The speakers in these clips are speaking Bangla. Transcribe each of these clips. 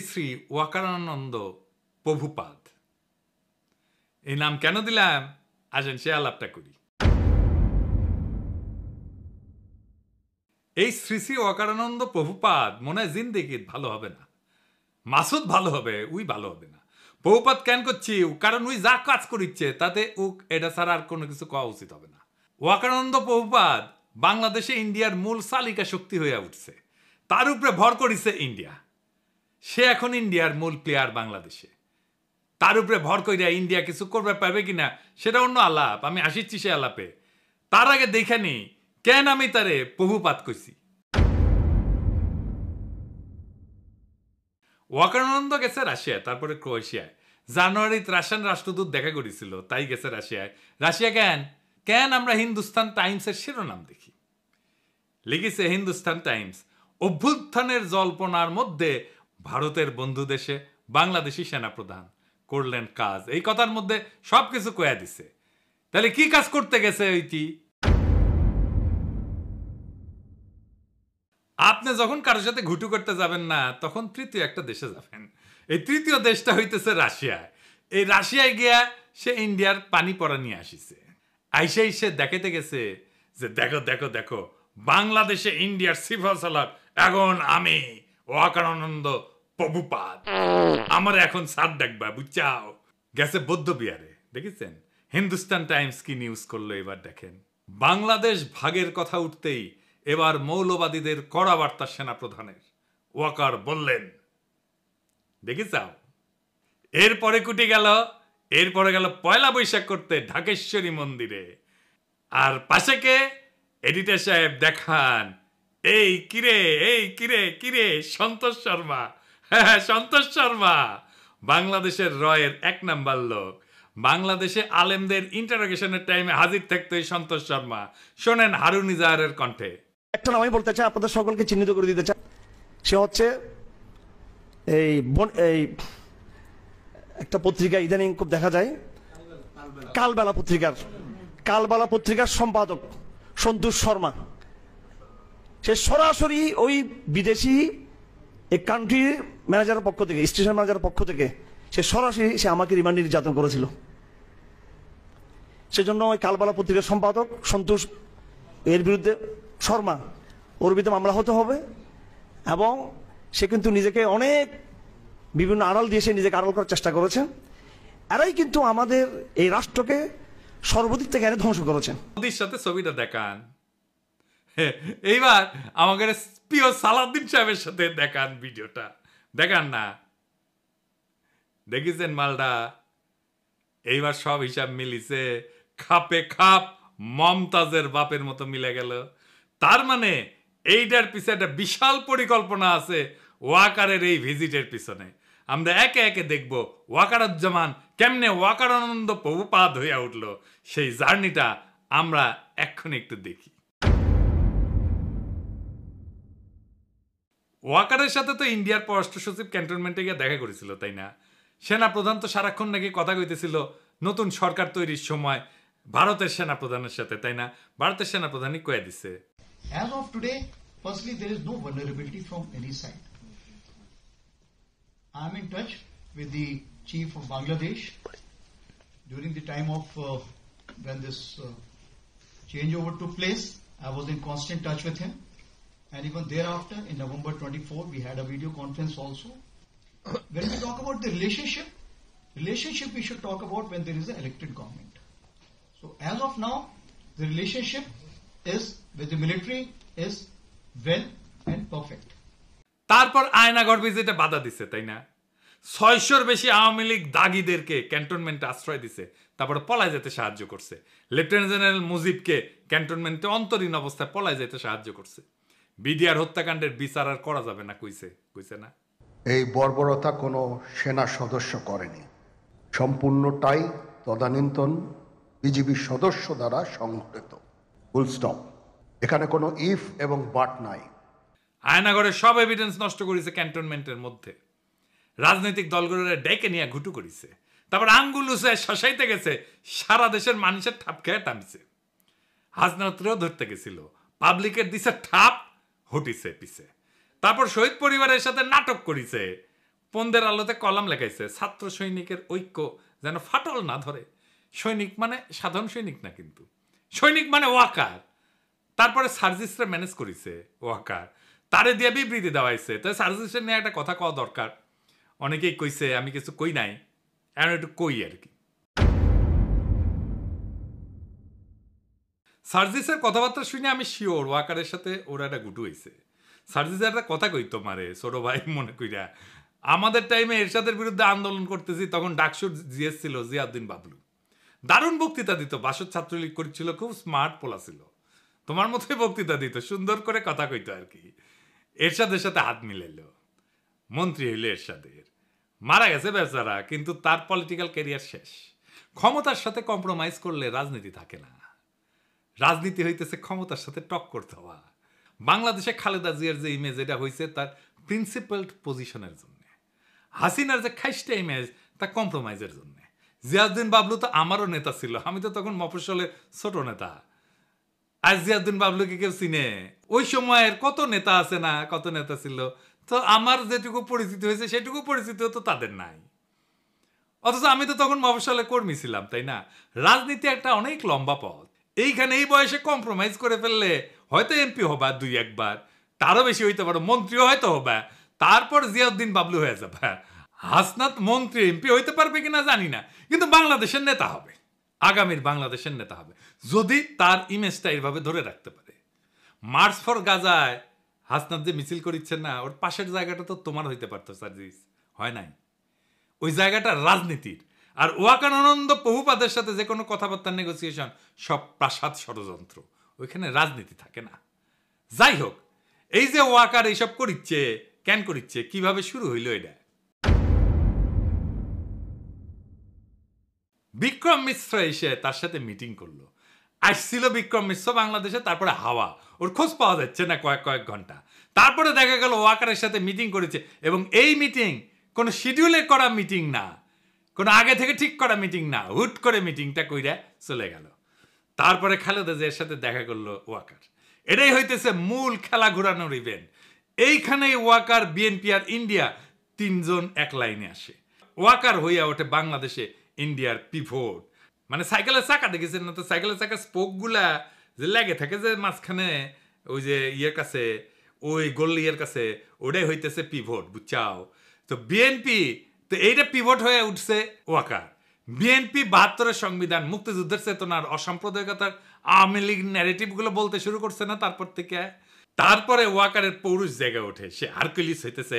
শ্রী ওয়াকারানন্দ প্রভুপাদ। এই নাম কেন দিলাম আসেন সে আলাপটা করি। এই শ্রী শ্রী ওয়াকারানন্দ প্রভুপাদ মনে হয় জিন্দেগি ভালো হবে না, মাসুদ ভালো হবে, উই ভালো হবে না। প্রভুপাদ কেন করছি? কারণ উই যা কাজ করিচ্ছে তাতে এটা ছাড়া আর কোনো কিছু কওয়া উচিত হবে না। ওয়াকারানন্দ প্রভুপাদ বাংলাদেশে ইন্ডিয়ার মূল চালিকা শক্তি হয়ে উঠছে, তার উপরে ভর করেছে ইন্ডিয়া। সে এখন ইন্ডিয়ার মূল প্লেয়ার বাংলাদেশে। তার উপরে ভর করিয়া ইন্ডিয়া কিছু করবে পারবে কিনা সেটা অন্য আলাপ, আমি আসিচ্ছি সে আলাপে। তার আগে দেখে নি কেন আমি তারে প্রভুপাত কইছি। ওয়াকারানন্দ গেছে রাশিয়ায়, তারপরে ক্রোয়েশিয়ায়। জানুয়ারিতে রাশিয়ান রাষ্ট্রদূত দেখা করেছিল, তাই গেছে রাশিয়ায়। রাশিয়া কেন আমরা হিন্দুস্তান টাইমসের শিরোনাম দেখি, লিখেছে হিন্দুস্তান টাইমস, অভ্যুত্থানের জল্পনার মধ্যে ভারতের বন্ধু দেশে বাংলাদেশি সেনাপ্রধান করলেন কাজ। এই কথার মধ্যে সবকিছু কয়া দিছে। তাহলে কি কাজ করতে গেছে ওইটি? আপনি যখন কারোর সাথে ঘুটু করতে যাবেন না, তখন তৃতীয় একটা দেশে যাবেন। এই তৃতীয় দেশটা হইতেছে রাশিয়া। এই রাশিয়ায় গিয়া সে ইন্ডিয়ার পানি পড়া নিয়ে আসিছে। আইসাই সে দেখাতে গেছে যে দেখো দেখো দেখো, বাংলাদেশে ইন্ডিয়ার সিফল সালার এখন আমি ওয়াকারানন্দ প্রভুপাদ, আমার এখন সার ডাকবা বুঝছাও। গেছে বৌদ্ধ বিহারে, দেখেছেন হিন্দুস্তান টাইমস কি নিউজ করলো এবার দেখেন। বাংলাদেশ ভাগের কথা উঠতেই এবার মৌলবাদীদের কড়া বার্তা সেনাপ্রধানের। ওয়াকার বললেন, দেখেছাও। এরপরে এরপরে গেল পয়লা বৈশাখ করতে ঢাকেশ্বরী মন্দিরে। আর পাশে কে? এডিটর সাহেব দেখান, এই কিরে সন্তোষ শর্মা। হ্যাঁ, সন্তোষ শর্মা বাংলাদেশের রয়ের 1 নাম্বার লোক। বাংলাদেশে আলেমদের ইন্টারোগেশনের টাইমে হাজির থাকতো এই সন্তোষ শর্মা। শোনেন হারুন ইজাহারের কণ্ঠে। একটা নাম আমি বলতে চাই, আপনাদের সকলকে চিহ্নিত করে দিতে চাই। সে হচ্ছে এই একটা পত্রিকা ইদানিং খুব দেখা যায়, কালবেলা পত্রিকার সম্পাদক সন্তোষ শর্মা। সে সরাসরি ওই বিদেশি এই কান্ট্রির ম্যানেজারের পক্ষ থেকে, স্টেশন ম্যানেজারের পক্ষ থেকে সে সরাসরি আমাকে রিমান্ডে নির্যাতন করেছিল। সেজন্য ওই কালবেলা পত্রিকার সম্পাদক সন্তোষ এর বিরুদ্ধে ওর বিরুদ্ধে মামলা হতে হবে। এবং সে কিন্তু নিজেকে অনেক বিভিন্ন আড়াল দিয়ে সে নিজেকে আড়াল করার চেষ্টা করেছে। এরাই কিন্তু আমাদের এই রাষ্ট্রকে সর্বদিক থেকে এনে ধ্বংস করেছেন। মোদির সাথে ছবিটা দেখান। এইবার আমাদের প্রিয় সালাউদ্দিন সাহেবের সাথে দেখান, ভিডিওটা দেখান না। দেখেছেন মালটা? এইবার সব হিসাব মিলিছে, খাপে খাপ মমতাজের বাপের মতো মিলে গেল। তার মানে এইটার পিছনে একটা বিশাল পরিকল্পনা আছে ওয়াকারের এই ভিজিটের পিছনে। আমরা একে একে দেখব ওয়াকারুজ্জামান কেমনে ওয়াকারানন্দ প্রভুপাদ হইয়া উঠল, সেই জার্নিটা আমরা এক্ষুনি একটু দেখি। ওয়াকারের সাথে তো ইন্ডিয়ার পররাষ্ট্র সচিব ক্যান্টনমেন্টে গিয়ে দেখা করেছিল, তাই না? সেনাপ্রধান তো সারাক্ষণ নাকি কথা কইতেছিল নতুন সরকার তৈরির সময় ভারতের সেনাপ্রধানের সাথে, তাই না? ভারতের সেনাপ্রধানই কয়ে দিছে, as of today, firstly, there is no vulnerability from any side. I am in touch with the chief of Bangladesh during the time of when this changeover took place. I was in constant touch with him, and even thereafter, in November 24, we had a video conference also. When we talk about the relationship we should talk about when there is an elected government. So as of now, the relationship is with the military is well and perfect. তারপর আয়নাগর ভিজিটে বাধা দিছে, তাই না? 600-র বেশি আওয়ামী লীগ দাগিদেরকে ক্যান্টনমেন্টে আশ্রয় দিছে, তারপরে পলায় যেতে সাহায্য করছে। লেফটেন্যান্ট জেনারেল মুজিবকে ক্যান্টনমেন্টে অন্তরীণ অবস্থায় পলায় যেতে সাহায্য করছে। বিডিআর হত্যাকাণ্ডের বিচার আর করা যাবে না কইছে না? এই বর্বরতা কোনো সেনা সদস্য করেনি, সম্পূর্ণটাই তদানীন্তন বিজিবি সদস্য দ্বারা সংঘটিত। Full stop. এখানে কোনো ইফ এবং বাট নাই। আয়নাগরের সব এভিডেন্স নষ্ট করেছে ক্যান্টনমেন্টের মধ্যে। রাজনৈতিক দলগুলোর ডেকে নিয়ে ঘুটু করেছে, তারপর আঙ্গুল উঁচে শশাইতে গেছে, সারা দেশের মানুষের ঠাপ খেয়ে টানছে। হাসনাতরেও ধরতে গেছিল, পাবলিকের দিছে ঠাপ, হটিছে পিছে। তারপর শহীদ পরিবারের সাথে নাটক করেছে, স্পন্দের আলোতে কলাম লেখাইছে, ছাত্র সৈনিকের ঐক্য যেন ফাটল না ধরে। সৈনিক মানে সাধারণ সৈনিক না, কিন্তু সৈনিক মানে ওয়াকার। তারপরে সার্জিসরা ম্যানেজ করেছে ওয়াকার, তারে দিয়ে বিবৃতি দেওয়াইছে। তাই সার্জিসের নিয়ে একটা কথা কওয়া দরকার। অনেকেই কইছে, আমি কিছু কই নাই, এখন একটু কই আর কি। সার্জিসের কথাবার্তা শুনে আমি শিওর ওয়াকারের সাথে ওরা একটা গুটু হয়েছে। সার্জিসের একটা কথা কই তোমারে ছোট ভাই মনে কইরা, আমাদের টাইমে এরশাদের বিরুদ্ধে আন্দোলন করতেছি, তখন ডাকসুর জিএস ছিল জিয়াউদ্দিন বাবলু। দারুণ বক্তৃতা দিত, বাসদ ছাত্রলীগ করেছিল, খুব স্মার্ট পোলা ছিল, তোমার মতোই বক্তৃতা দিত, সুন্দর করে কথা কইতো আর কি। এরশাদের সাথে হাত মিলাইল, মন্ত্রী হইল এরশাদের, মারা গেছে বেচারা, কিন্তু তার পলিটিক্যাল ক্যারিয়ার শেষ। ক্ষমতার সাথে কম্প্রোমাইজ করলে রাজনীতি থাকে না। রাজনীতি হইতেছে ক্ষমতার সাথে টক্কর দেওয়া। বাংলাদেশে খালেদা জিয়ার যে ইমেজ, এটা হয়েছে তার প্রিন্সিপালড পজিশনের জন্য। হাসিনার যে খাইস্টা ইমেজ, তা কম্প্রোমাইজের জন্য। জিয়াউদ্দিন বাবলু তো আমারও নেতা ছিল, আমি তো তখন মফস্বলের ছোট নেতা। আর জিয়াউদ্দিন বাবলুকে কেউ চিনে? ওই সময়ের কত নেতা আছে না, কত নেতা ছিল, তো আমার যেটুকু পরিচিতি হয়েছে সেটুকু পরিচিতি তো তাদের নাই। অথচ আমি তো তখন মফস্বলে কর্মী ছিলাম, তাই না? রাজনীতি একটা অনেক লম্বা পথ। এইখানে এই বয়সে কম্প্রোমাইজ করে ফেললে হয়তো এমপি হবা দুই একবার, তারও বেশি হইতে পারো, মন্ত্রীও হয়তো হবা, তারপর জিয়াউদ্দিন বাবলু হয়ে যাবে। হাসনাত মন্ত্রী এমপি হইতে পারবে কিনা জানি না, কিন্তু বাংলাদেশের নেতা হবে, আগামীর বাংলাদেশের নেতা হবে, যদি তার ইমেজটা এইভাবে ধরে রাখতে পারে। মার্চ ফর গাজায় হাসনাত যে মিছিল করিচ্ছেন না, ওর পাশের জায়গাটা তো তোমার হইতে পারতো সার্জিস, হয় নাই? ওই জায়গাটা রাজনীতির। আর ওয়াকার আনন্দ বহুপাদের সাথে যে কোনো কথাবার্তার নেগোসিয়েশন সব প্রাসাদ ষড়যন্ত্র, ওইখানে রাজনীতি থাকে না। যাই হোক, এই যে ওয়াকার এইসব করিচ্ছে, কেন করিচ্ছে, কিভাবে শুরু হইল এটা? বিক্রম মিশ্র এসে তার সাথে মিটিং করলো। আসছিল বিক্রম মিশ্র বাংলাদেশে, তারপরে হাওয়া, ওর খোঁজ পাওয়া যাচ্ছে না কয়েক ঘন্টা। তারপরে দেখা গেল ওয়াকারের সাথে মিটিং করেছে, এবং এই মিটিং কোনো শিডিউলে করা মিটিং না, কোনো আগে থেকে ঠিক করা মিটিং না, হুট করে মিটিংটা কইরা চলে গেল। তারপরে খালেদা জিয়ার সাথে দেখা করলো ওয়াকার। এটাই হইতেছে মূল খেলা ঘোরানোর ইভেন্ট। এইখানেই ওয়াকার, বিএনপি আর ইন্ডিয়া তিনজন এক লাইনে আসে। ওয়াকার হইয়া ওঠে বাংলাদেশে ইন্ডিয়ার পিভট। মানে সাইকেলের চাকা দেখেছেন না তো, সাইকেলের চাকা স্পোক গুলা যে লেগে থাকে যে মাঝখানে, ওই যে ইয়ের কাছে, ওই গোল ইয়ের কাছে, ওটাই হইতেছে পিভট, বুঝছাও? তো বিএনপি তো এইটা পিভট হয়ে উঠছে ওয়াকার। বিএনপি ৭২-এর সংবিধান, মুক্তিযুদ্ধের চেতনার, অসাম্প্রদায়িকতার, আওয়ামী লীগ ন্যারেটিভ গুলো বলতে শুরু করছে না তারপর থেকে। তারপরে ওয়াকারের পৌরুষ জেগে ওঠে, সে হারকুলিস হইতেছে,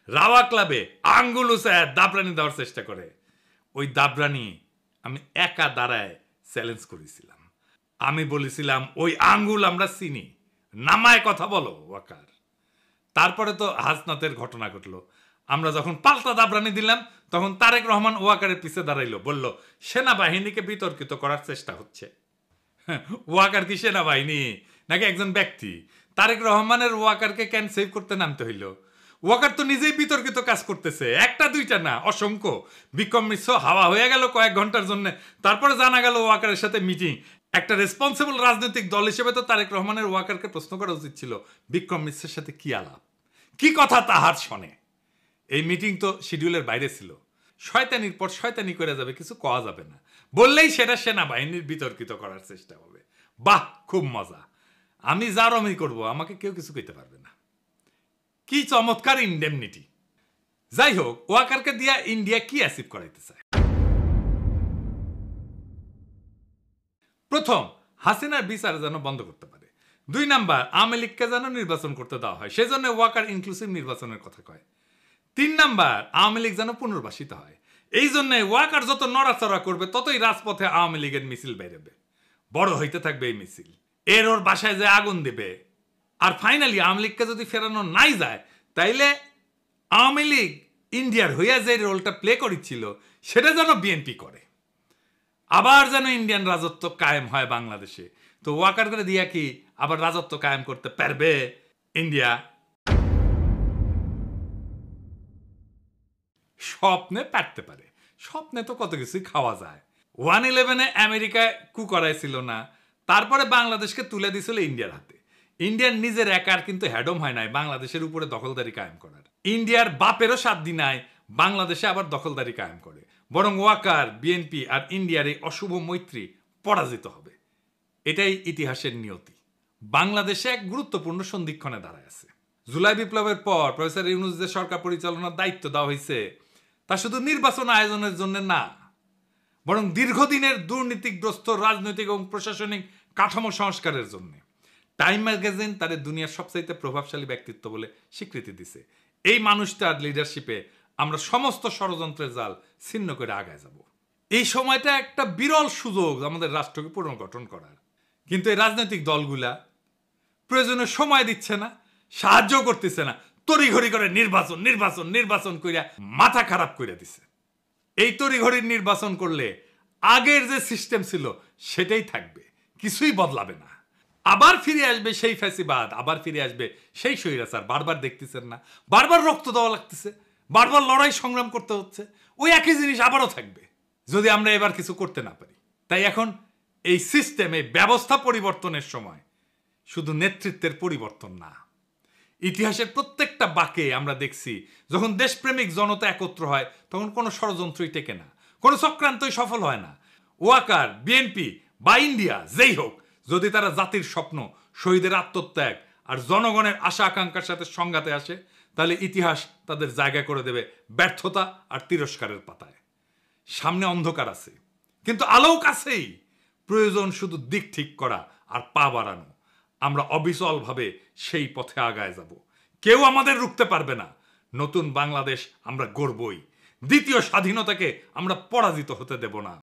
রাওয়া ক্লাবে আঙ্গুল উঁচায় দাবরানি দেওয়ার চেষ্টা করে। ওই দাবরানি আমি একা দাঁড়ায় চ্যালেঞ্জ করেছিলাম। আমি বলেছিলাম, ওই আঙ্গুল আমরা চিনি, নামায় কথা বলো ওয়াকার। তারপরে তো হাসনাতের ঘটনা ঘটলো। আমরা যখন পাল্টা দাবরানি দিলাম, তখন তারেক রহমান ওয়াকারের পিছে দাঁড়াইলো, বলল সেনাবাহিনীকে বিতর্কিত করার চেষ্টা হচ্ছে। ওয়াকার কি সেনাবাহিনী নাকি একজন ব্যক্তি? তারেক রহমানের ওয়াকারকে কেন সেভ করতে নামতে হইল? ওয়াকার তো নিজেই বিতর্কিত কাজ করতেছে, একটা দুইটা না, অসংখ্য। বিক্রম মিশ্র হাওয়া হয়ে গেল কয়েক ঘন্টার জন্য, তারপরে জানা গেল ওয়াকারের সাথে মিটিং। একটা রেসপন্সিবল রাজনৈতিক দল হিসেবে তো তারেক রহমানের ওয়াকারকে প্রশ্ন করা উচিত ছিল, বিক্রম মিশ্রের সাথে কি আলাপ, কি কথা তাহার শোনে। এই মিটিং তো শিডিউলের বাইরে ছিল। শয়তানির পর শয়তানি করে যাবে, কিছু কওয়া যাবে না, বললেই সেটা সেনাবাহিনীর বিতর্কিত করার চেষ্টা হবে। বাহ, খুব মজা, আমি যার আমি করবো, আমাকে কেউ কিছু কইতে পারবে না। কি চমৎকার ইনডেমনিটি। যাই হোক, ওয়াকারকে দিয়া ইন্ডিয়া কি অ্যাচিভ করাইতে চায়? প্রথম, হাসিনার বিচার যেন বন্ধ করতে পারে। ২ নাম্বার, আওয়ামী লীগকে যেন নির্বাচন করতে দেওয়া হয়, সেজন্য ওয়াকার ইনক্লুসিভ নির্বাচনের কথা কয়। ৩ নাম্বার, আওয়ামী লীগ যেন পুনর্বাসিত হয়। এই জন্য ওয়াকার যত নড়াচড়া করবে, ততই রাজপথে আওয়ামী লীগের মিছিল বেরোবে, বড় হইতে থাকবে এই মিছিল। ওর বাসায় যে আগুন দেবে। আর ফাইনালি আওয়ামী লীগকে যদি ফেরানো নাই যায়, তাইলে আওয়ামী লীগ ইন্ডিয়ার হইয়া যে রোলটা প্লে করেছিল, সেটা যেন বিএনপি করে, আবার যেন ইন্ডিয়ান রাজত্ব কায়েম হয় বাংলাদেশে। তো ওয়াকার করে দিয়া কি আবার রাজত্ব কায়েম করতে পারবে ইন্ডিয়া? স্বপ্নে পারতে পারে, স্বপ্নে তো কত কিছুই খাওয়া যায়। 1/11 আমেরিকায় কু করাইছিল না, তারপরে বাংলাদেশকে তুলে দিছিল ইন্ডিয়ার হাতে। ইন্ডিয়ার নিজের একার কিন্তু হ্যাডম হয় নাই বাংলাদেশের উপরে দখলদারি কায়েম করার। ইন্ডিয়ার বাপেরও সাধ্য নাই বাংলাদেশে আবার দখলদারি কায়েম করে, বরং ওয়াকার, বিএনপি আর ইন্ডিয়ার এই অশুভ মৈত্রী পরাজিত হবে। এটাই ইতিহাসের নিয়তি। বাংলাদেশে এক গুরুত্বপূর্ণ সন্ধিক্ষণে দাঁড়ায় আছে। জুলাই বিপ্লবের পর প্রফেসর ইউনূস যে সরকার পরিচালনার দায়িত্ব দেওয়া হয়েছে, তা শুধু নির্বাচন আয়োজনের জন্য না, বরং দীর্ঘদিনের দুর্নীতিগ্রস্ত রাজনৈতিক এবং প্রশাসনিক কাঠামো সংস্কারের জন্য। টাইম ম্যাগাজিন তাদের দুনিয়ার সবচাইতে প্রভাবশালী ব্যক্তিত্ব বলে স্বীকৃতি দিছে। এই মানুষটার লিডারশিপে আমরা সমস্ত ষড়যন্ত্রের জাল ছিন্ন করে আগায় যাব। এই সময়টা একটা বিরল সুযোগ আমাদের রাষ্ট্রকে পুনর্গঠন করার। কিন্তু এই রাজনৈতিক দলগুলা প্রয়োজনে সময় দিচ্ছে না, সাহায্য করতেছে না, তড়িঘড়ি করে নির্বাচন নির্বাচন নির্বাচন কইরা মাথা খারাপ করে দিছে। এই তড়িঘড়ির নির্বাচন করলে আগের যে সিস্টেম ছিল সেটাই থাকবে, কিছুই বদলাবে না। আবার ফিরে আসবে সেই ফ্যাসিবাদ, আবার ফিরে আসবে সেই স্বৈরাচার। বারবার দেখতেছেন না, বারবার রক্ত দেওয়া লাগতেছে, বারবার লড়াই সংগ্রাম করতে হচ্ছে, ওই একই জিনিস আবারও থাকবে যদি আমরা এবার কিছু করতে না পারি। তাই এখন এই সিস্টেমে ব্যবস্থা পরিবর্তনের সময় শুধু নেতৃত্বের পরিবর্তন না, ইতিহাসের প্রত্যেকটা বাঁকে আমরা দেখছি যখন দেশপ্রেমিক জনতা একত্র হয় তখন কোনো ষড়যন্ত্রই টেকে না, কোনো চক্রান্তই সফল হয় না। ওয়াকার, বিএনপি বা ইন্ডিয়া যেই হোক, যদি তারা জাতির স্বপ্ন, শহীদের আত্মত্যাগ আর জনগণের আশা আকাঙ্ক্ষার সাথে সংঘাতে আসে, তাহলে ইতিহাস তাদের জায়গা করে দেবে ব্যর্থতা আর তিরস্কারের পাতায়। সামনে অন্ধকার আছে, কিন্তু আলোও কাছেই। প্রয়োজন শুধু দিক ঠিক করা আর পা বাড়ানো। আমরা অবিচলভাবে সেই পথে আগায় যাব, কেউ আমাদের রুখতে পারবে না। নতুন বাংলাদেশ আমরা গড়বই, দ্বিতীয় স্বাধীনতাকে আমরা পরাজিত হতে দেব না।